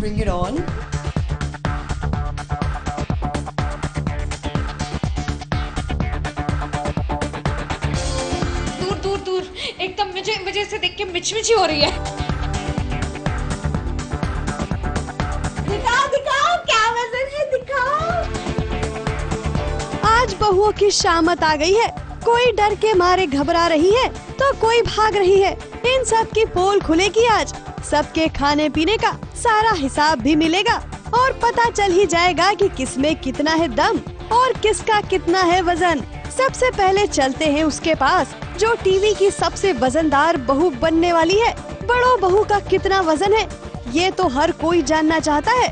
Bring it on. दूर दूर दूर, एकदम मुझे इसे देख के मिचमिची हो रही है। दिखाओ दिखाओ क्या वजन है, दिखाओ। आज बहुओं की शामत आ गई है। कोई डर के मारे घबरा रही है तो कोई भाग रही है। इन सब की पोल खुलेगी आज। सबके खाने पीने का सारा हिसाब भी मिलेगा और पता चल ही जाएगा कि किसमें कितना है दम और किसका कितना है वजन। सबसे पहले चलते हैं उसके पास जो टीवी की सबसे वजनदार बहू बनने वाली है। बड़ों बहू का कितना वजन है ये तो हर कोई जानना चाहता है।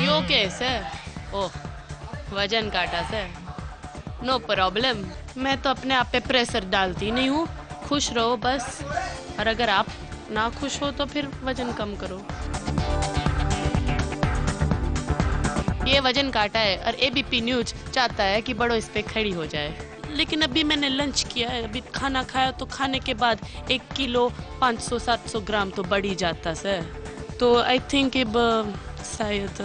यो के सर, ओह वजन काटा सर, नो प्रॉब्लम। मैं तो अपने आप पे प्रेशर डालती नहीं हूँ, खुश रहो बस। और अगर आप ना खुश हो तो फिर वजन कम करो। ये वजन काटा है और एबीपी न्यूज चाहता है कि बड़ों इस पे खड़ी हो जाए। लेकिन अभी मैंने लंच किया है, अभी खाना खाया, तो खाने के बाद 1 किलो 500-700 ग्राम तो बढ़ ही जाता सर। तो आई थिंक अब शायद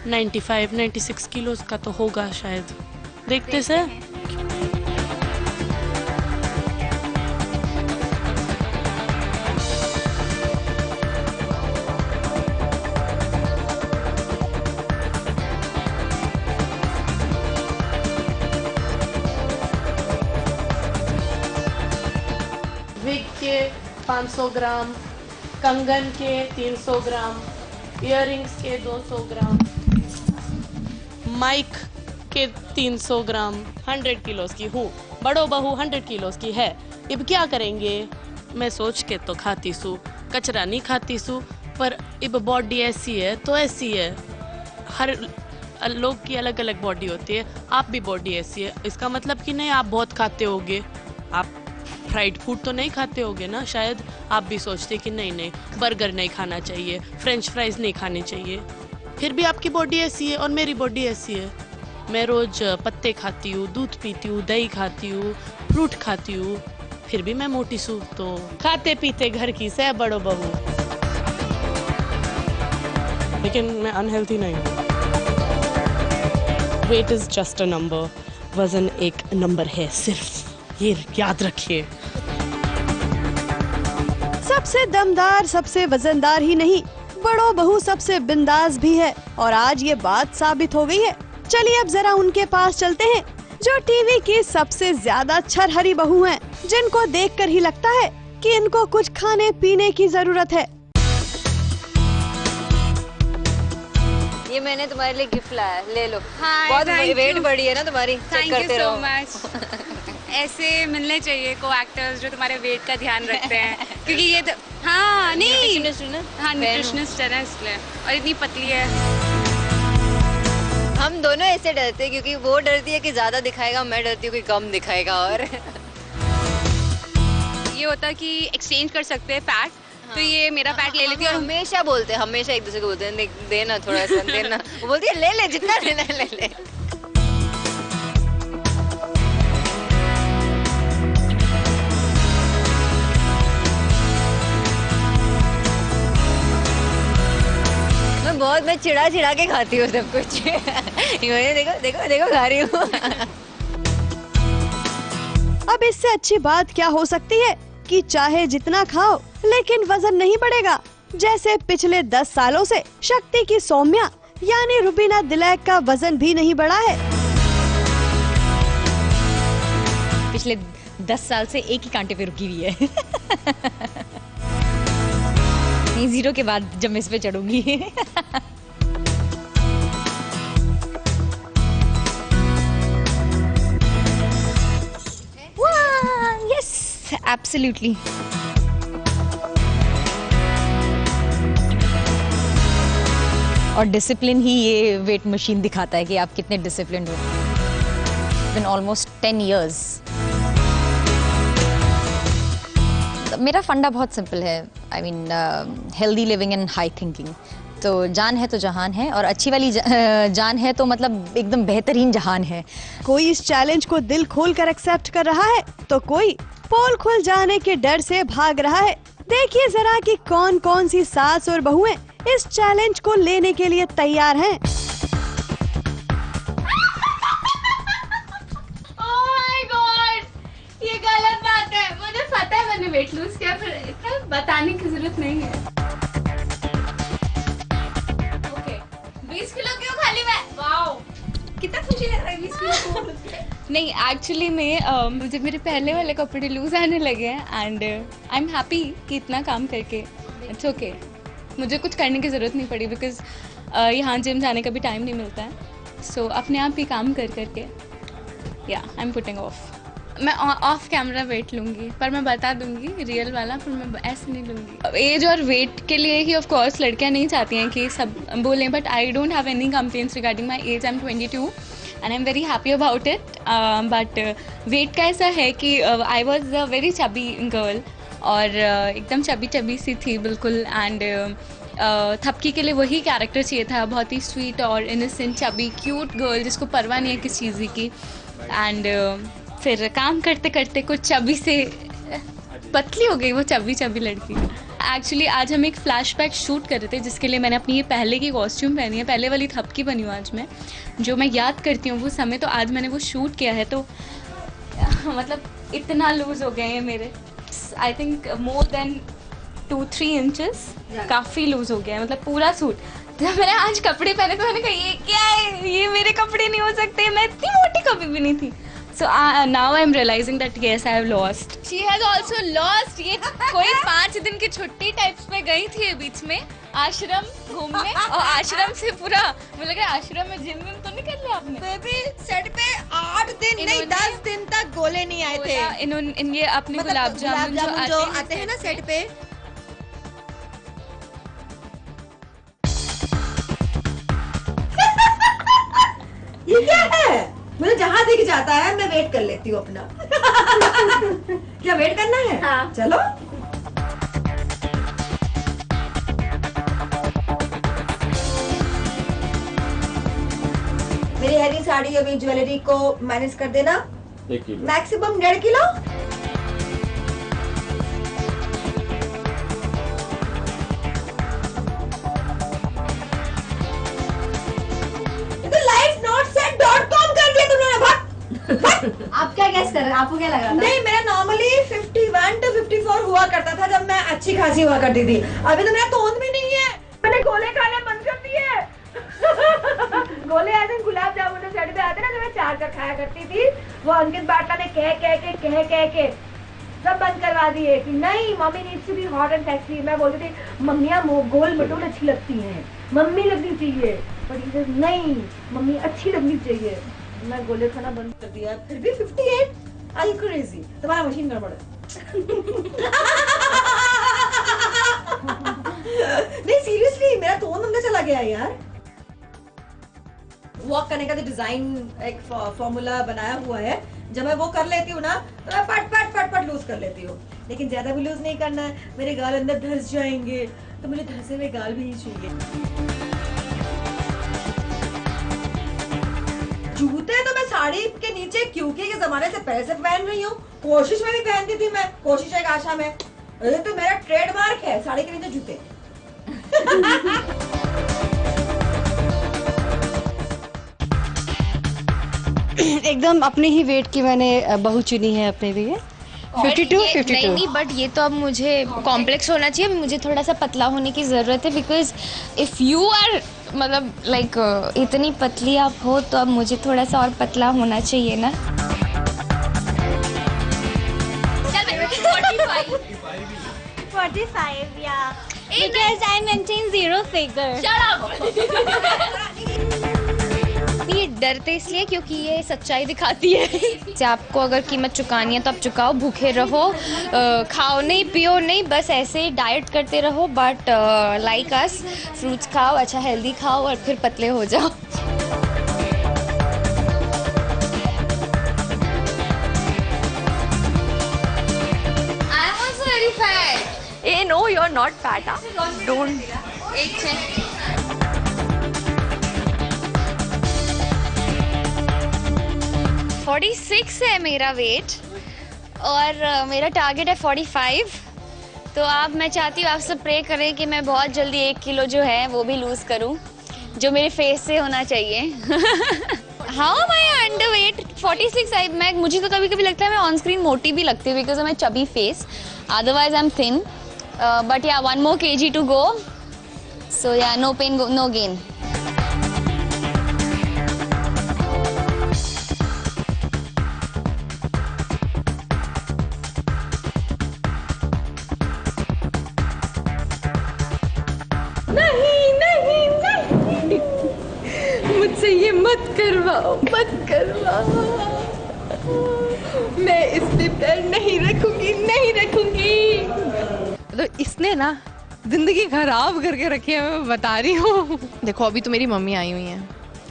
95-96 किलोज का तो होगा शायद। देखते सर। विग के 500 ग्राम, कंगन के 300 ग्राम, इयररिंग्स के 200 ग्राम, माइक के 300 ग्राम। 100 किलोस की हूँ, बड़ो बहू 100 किलोस की है। अब क्या करेंगे? मैं सोच के तो खाती सू, कचरा नहीं खाती सू, पर अब बॉडी ऐसी है तो ऐसी है। हर लोग की अलग अलग बॉडी होती है। आप भी बॉडी ऐसी है, इसका मतलब कि नहीं आप बहुत खाते होगे। आप फ्राइड फूड तो नहीं खाते होगे ना, शायद आप भी सोचते कि नहीं बर्गर नहीं खाना चाहिए, फ्रेंच फ्राइज नहीं खाने चाहिए। फिर भी आपकी बॉडी ऐसी है और मेरी बॉडी ऐसी है। मैं रोज पत्ते खाती हूँ, दूध पीती हूँ, दही खाती हूँ, फ्रूट खाती हूँ, फिर भी मैं मोटी सू। तो खाते पीते घर की से बड़ो बहू। लेकिन मैं अनहेल्थी नहीं हूँ। Weight is just a number, वजन एक नंबर है सिर्फ, ये याद रखिए। सबसे दमदार, सबसे वजनदार ही नहीं, बड़ों बहू सबसे बिंदास भी है और आज ये बात साबित हो गई है। चलिए अब जरा उनके पास चलते हैं जो टीवी की सबसे ज्यादा छरहरी बहू हैं, जिनको देखकर ही लगता है कि इनको कुछ खाने पीने की जरूरत है। ये मैंने तुम्हारे लिए गिफ्ट लाया, ले लो। हाँ, बहुत वेट बढ़ी है ना तुम्हारी, चेक करते रहो। ऐसे मिलने चाहिए को एक्टर्स जो तुम्हारे वेट का ध्यान रखते हैं, क्योंकि ये हाँ नहीं न्यूट्रिशनिस्ट है ना इसलिए, और इतनी पतली है। हम दोनों ऐसे डरते हैं क्योंकि वो डरती है कि ज्यादा दिखाएगा, मैं डरती हूँ कि कम दिखाएगा। और ये होता है कि एक्सचेंज कर सकते हैं फैट। हाँ, तो ये मेरा फैट ले लेती है और हमेशा बोलते हैं, हमेशा एक दूसरे को बोलते हैं देना थोड़ा सा देना। वो बोलती है ले जितना लेना है ले ले। मैं चिढ़ा के खाती हूँ सब कुछ। देखो देखो देखो खा रही हूँ। अब इससे अच्छी बात क्या हो सकती है कि चाहे जितना खाओ लेकिन वजन नहीं बढ़ेगा। जैसे पिछले 10 सालों से शक्ति की सौम्या यानी रुबीना दिलैक का वजन भी नहीं बढ़ा है। पिछले 10 साल से एक ही कांटे पे रुकी हुई है। नहीं, 0 के बाद जब मैं इस पे चढ़ूंगी। Yes, absolutely. और डिसिप्लिन ही ये वेट मशीन दिखाता है कि आप कितने डिसिप्लिन्ड हो। Been almost 10 years. मेरा फंडा बहुत सिंपल है। I mean healthy living and high thinking. तो जान है तो जहान है, और अच्छी वाली जान है तो मतलब एकदम बेहतरीन जहान है। कोई इस चैलेंज को दिल खोल कर एक्सेप्ट कर रहा है तो कोई पोल खुल जाने के डर से भाग रहा है। देखिए जरा कि कौन कौन सी सास और बहुएं इस चैलेंज को लेने के लिए तैयार हैं। ये गलत बात है, मुझे पता है मैंने वेट लूज किया, फिर इतना बताने की जरूरत नहीं है। ओके 20 किलो क्यों खाली मैं? वाओ कितना खुशी लग रहा है 20 किलो को। नहीं एक्चुअली में मुझे मेरे पहले वाले कपड़े लूज आने लगे हैं एंड आई एम हैप्पी कि इतना काम करके इट्स ओके। मुझे कुछ करने की ज़रूरत नहीं पड़ी बिकॉज यहाँ जिम जाने का भी टाइम नहीं मिलता है। सो अपने आप ही काम कर करके या आई एम पुटिंग ऑफ। मैं ऑफ कैमरा वेट लूँगी पर मैं बता दूँगी रियल वाला, पर मैं ऐसे नहीं लूँगी। एज और वेट के लिए ही ऑफ कोर्स लड़कियाँ नहीं चाहती हैं कि सब बोलें, but I don't have any complaints regarding my age. I am 22 and I am very happy about it. But weight का ऐसा है कि I was a very chubby girl और एकदम चबी चबी सी थी बिल्कुल। एंड थपकी के लिए वही कैरेक्टर चाहिए था, बहुत ही स्वीट और इनोसेंट चबी क्यूट गर्ल जिसको परवाह नहीं है किस चीज़ की। एंड फिर काम करते करते कुछ चबी से पतली हो गई वो चबी चबी लड़की। एक्चुअली आज हम एक फ्लैशबैक शूट कर रहे थे जिसके लिए मैंने अपनी ये पहले की कॉस्ट्यूम पहनी है, पहले वाली थपकी बनी हूँ आज मैं, जो मैं याद करती हूँ वो समय। तो आज मैंने वो शूट किया है तो मतलब इतना लूज हो गए हैं मेरे, I think more than 2-3 inches, काफ़ी लूज हो गया है मतलब पूरा सूट। जब मैंने आज कपड़े पहने तो मैंने कहा ये क्या है, ये मेरे कपड़े नहीं हो सकते, मैं इतनी मोटी कभी भी नहीं थी। So now I'm realizing that yes, I have lost. She has also lost. ये कोई 5 दिन की छुट्टी टाइप्स पे गई थी बीच में आश्रम घूमने और आश्रम से पूरा मुझे लगा आश्रम में जिम तो नहीं कर लिया आपने? बेबी सेट पे 8 दिन नहीं 10 दिन तक गोले नहीं आए थे। इन ये अपने गुलाब जामुन जो आते हैं ना सेट पे। ये क्या है? मुझे जहाँ दिख जाता है मैं वेट कर लेती हूँ अपना। क्या वेट करना है? हाँ। चलो। मेरी हैवी साड़ी और मेरी ज्वेलरी को मैनेज कर देना। 1 किलो मैक्सिमम 1.5 किलो। आप क्या गैस कर रहे हैं? आपको क्या लग रहा था? नहीं मेरा नॉर्मली 51 to 54 हुआ करता था जब मैं अच्छी खासी हुआ करती थी। अभी तो मेरा तोंद भी नहीं है, मैंने गोले खाने बंद कर दिए। गोले ऐसे गुलाब जामुन जो सेट पे आते ना जो मैं 4 का खाया करती थी, वो अंकित बाटला ने कह के सब बंद करवा दिए कि नहीं mummy needs to be hot and sexy. मैं बोलती थी मम्मियाँ गोल मटोल अच्छी लगती हैं, मम्मी लगनी चाहिए, पर नहीं मम्मी अच्छी लगनी चाहिए। मैं गोले खाना बंद कर दिया, फिर भी 58। आई क्रेजी, तुम्हारा मशीन गड़बड़ है। नहीं सीरियसली मेरा टोन अंदर चला गया यार। वॉक करने का जो डिजाइन एक फॉर्मूला बनाया हुआ है, जब मैं वो कर लेती हूँ ना तो मैं पट लूज कर लेती हूँ, लेकिन ज्यादा भी लूज नहीं करना है, मेरे गाल अंदर धंस जाएंगे, तो मुझे धंसे हुए गाल भी नहीं चाहिए। जूते तो मैं साड़ी के नीचे क्योंकि के जमाने से पहले से पहन रही हूँ, कोशिश में भी पहनती थी मैं, कोशिश एक आशा में। ये तो मेरा ट्रेडमार्क है, साड़ी के नीचे जूते। एकदम अपने ही वेट की मैंने बहू चुनी है अपने लिए। 52। नहीं बट ये तो अब मुझे कॉम्प्लेक्स होना चाहिए, मुझे थोड़ा सा पतला होने की ज़रूरत है, बिकॉज इफ़ यू आर मतलब लाइक इतनी पतली आप हो तो अब मुझे थोड़ा सा और पतला होना चाहिए ना। 45 yeah. Because I maintain 0 figure. ये डरते इसलिए क्योंकि ये सच्चाई दिखाती है कि आपको अगर कीमत चुकानी है तो आप चुकाओ, भूखे रहो, खाओ नहीं पियो नहीं, बस ऐसे डाइट करते रहो, बट लाइक अस फ्रूट्स खाओ, अच्छा हेल्दी खाओ और फिर पतले हो जाओ। I am also very fat. Hey, no, you're not fat. Don't. एक check. 46 है मेरा वेट। और मेरा टारगेट है 45। तो मैं चाहती हूँ आप सब प्रे करें कि मैं बहुत जल्दी 1 किलो जो है वो भी लूज़ करूँ, जो मेरे फेस से होना चाहिए। How am I under weight 46? मुझे तो कभी कभी लगता है मैं ऑन स्क्रीन मोटी भी लगती हूँ because I am chubby face, otherwise I am thin, but या 1 more kg to go, so yeah, no pain no gain. मुझसे ये मत करवाओ। मैं इस पे पैर नहीं रखूंगी। तो इसने ना जिंदगी खराब करके रखी है, मैं बता रही हूँ। देखो अभी तो मेरी मम्मी आई हुई हैं,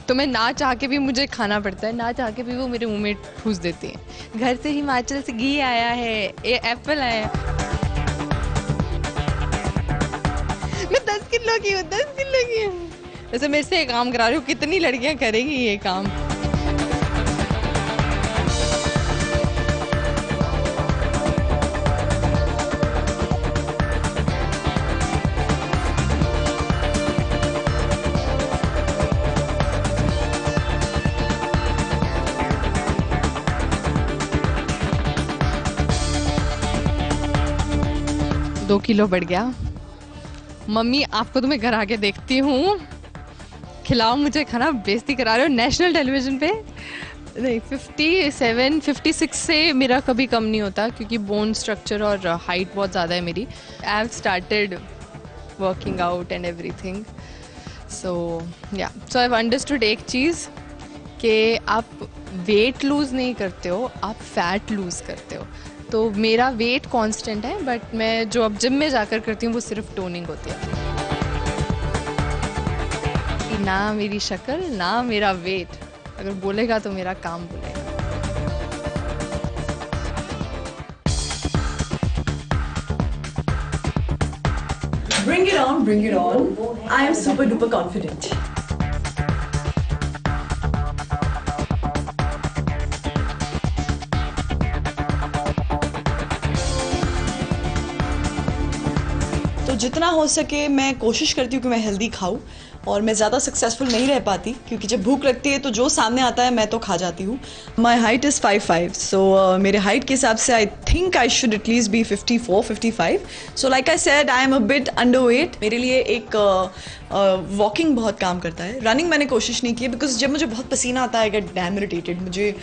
तो मैं ना चाह के भी मुझे खाना पड़ता है, ना चाह के भी वो मेरे मुंह में ठूस देती हैं। घर से हिमाचल से घी आया है, ये एप्पल आया है। मैं 10 किलो की हूँ। वैसे मेरे से काम करा रही हूँ, कितनी लड़कियां करेंगी ये काम। दो किलो बढ़ गया। मम्मी आपको तो मैं घर आके देखती हूँ, खिलाओ मुझे खाना, बेइज्जती करा रहे हो नेशनल टेलीविजन पे। नहीं 57 56 से मेरा कभी कम नहीं होता, क्योंकि बोन स्ट्रक्चर और हाइट बहुत ज़्यादा है मेरी। I have started working out and everything, so yeah so I have understood एक चीज़ कि आप वेट लूज़ नहीं करते हो, आप फैट लूज़ करते हो। तो मेरा वेट कांस्टेंट है, बट मैं जो अब जिम में जाकर करती हूँ वो सिर्फ टोनिंग होती है। ना मेरी शक्ल ना मेरा वेट, अगर बोलेगा तो मेरा काम बोलेगा। Bring it on. I am super duper confident. तो जितना हो सके मैं कोशिश करती हूँ कि मैं हेल्दी खाऊं, और मैं ज़्यादा सक्सेसफुल नहीं रह पाती क्योंकि जब भूख लगती है तो जो सामने आता है मैं तो खा जाती हूँ। माई हाइट इज़ 5'5", सो मेरे हाइट के हिसाब से आई think I should at least be 54-55। So like I said I am a bit under weight. मेरे लिए एक वॉकिंग बहुत काम करता है। रनिंग मैंने कोशिश नहीं की है बिकॉज जब मुझे बहुत पसीना आता है आई गेट डैम इरिटेटेड। मुझे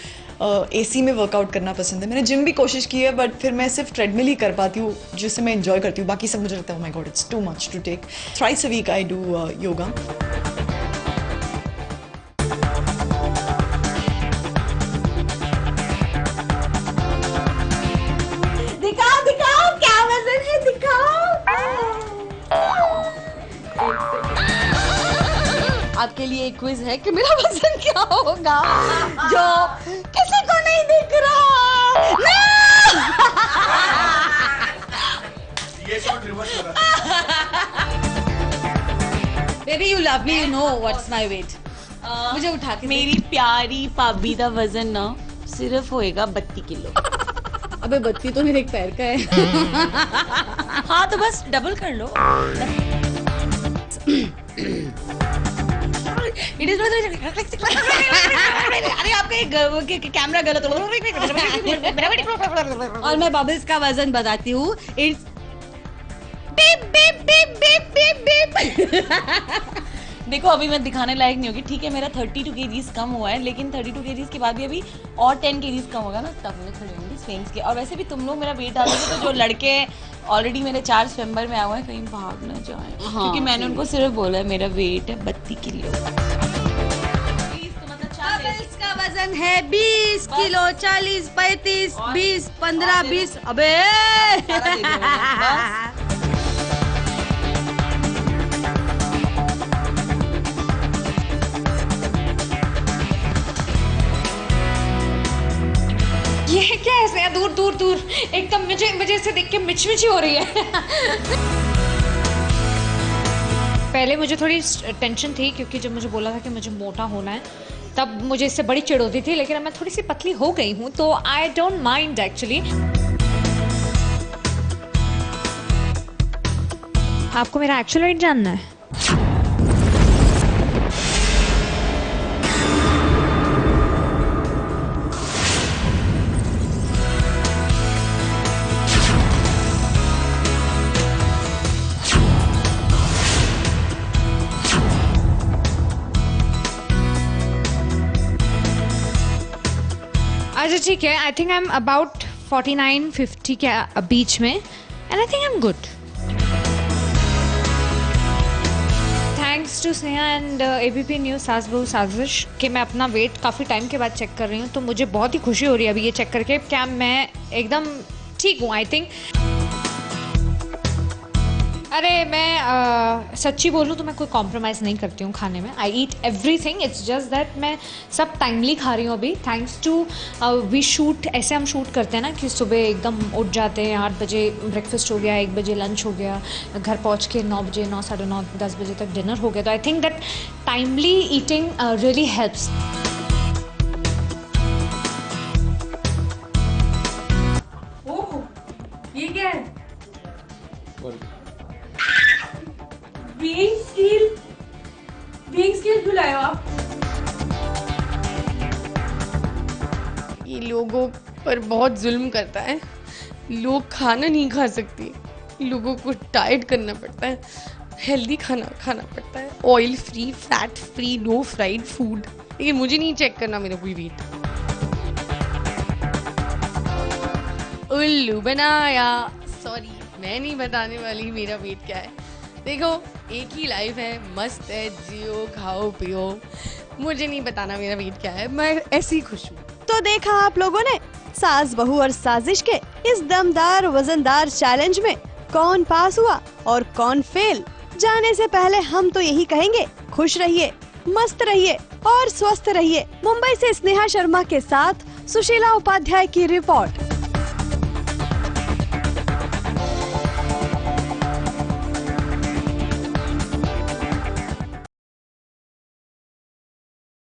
AC में वर्कआउट करना पसंद है। मैंने जिम भी कोशिश की है, बट फिर मैं सिर्फ ट्रेडमिल ही कर पाती हूँ जिससे मैं एंजॉय करती हूँ। बाकी सब मुझे लगता है my God it's too much to take. Thrice a week I do yoga. दिखाओ क्या वजन है, दिखाओ। आपके लिए एक क्विज है कि मेरा वजन क्या होगा, जो किसी को नहीं दिख रहा। Baby, you love me, you know what's my weight. मुझे उठा के मेरी प्यारी भाभी का वजन ना सिर्फ होएगा 32 किलो। अबे 32 तो मेरे एक पैर का है। हाँ तो बस डबल कर लो। अरे आपका कैमरा गलत हो। और मैं बबल्स का वजन बताती हूँ। इट्स देखो अभी मैं दिखाने लायक नहीं होगी, ठीक है मेरा 32 kgs कम हुआ है, लेकिन 32 kgs के बाद भी अभी और 10 kgs कम होगा ना, तब मैं खड़ी होंगी स्विंग्स के। और वैसे भी तुम लोग मेरा वेट डालोगे तो जो लड़के ऑलरेडी मेरे 4 स्वयंवर में आए हुए हैं कहीं भाग ना जाए। हाँ, क्योंकि मैंने उनको सिर्फ बोला है मेरा वेट है 32 किलो। बबल्स का वजन है 20 किलो, 40, 35, 20, 15, 20। अबे ये क्या है? दूर दूर दूर एकदम मुझे इसे देख के मिचमिची हो रही है। पहले मुझे थोड़ी टेंशन थी क्योंकि जब मुझे बोला था कि मुझे मोटा होना है तब मुझे इससे बड़ी चिढ़ होती थी, लेकिन अब मैं थोड़ी सी पतली हो गई हूँ तो आई डोंट माइंड एक्चुअली। आपको मेरा एक्चुअल वेट जानना है? अच्छा ठीक है, I think I am about 49-50 के बीच में, and I think I am good. Thanks to Sneha and ABP news Saas Bahu साजिश कि मैं अपना वेट काफ़ी टाइम के बाद चेक कर रही हूँ, तो मुझे बहुत ही खुशी हो रही है अभी ये चेक करके क्या मैं एकदम ठीक हूँ। आई थिंक अरे मैं सच्ची बोलूँ तो मैं कोई कॉम्प्रोमाइज़ नहीं करती हूँ खाने में। I eat everything, it's just that मैं सब टाइमली खा रही हूँ अभी, थैंक्स टू वी शूट। ऐसे हम शूट करते हैं ना कि सुबह एकदम उठ जाते हैं, 8 बजे ब्रेकफास्ट हो गया, 1 बजे लंच हो गया, घर पहुँच के 9 बजे 9, साढ़े 9, 10 बजे तक डिनर हो गया। तो I think that timely eating really helps. ये क्या है? बीइंग स्किल क्यों लाए हो आप? ये लोगों पर बहुत जुल्म करता है। लोग खाना नहीं खा सकते, लोगों को डाइट करना पड़ता है, हेल्दी खाना खाना पड़ता है, oil free, fat free, no fried food. लेकिन मुझे नहीं चेक करना मेरा कोई वेट। उल्लू बनाया, सॉरी मैं नहीं बताने वाली मेरा वेट क्या है। देखो एक ही लाइफ है, मस्त है, जियो खाओ पियो, मुझे नहीं बताना मेरा वेट क्या है, मैं ऐसी खुश हूँ। तो देखा आप लोगों ने सास बहू और साजिश के इस दमदार वजनदार चैलेंज में कौन पास हुआ और कौन फेल। जाने से पहले हम तो यही कहेंगे, खुश रहिए, मस्त रहिए और स्वस्थ रहिए। मुंबई से स्नेहा शर्मा के साथ सुशीला उपाध्याय की रिपोर्ट।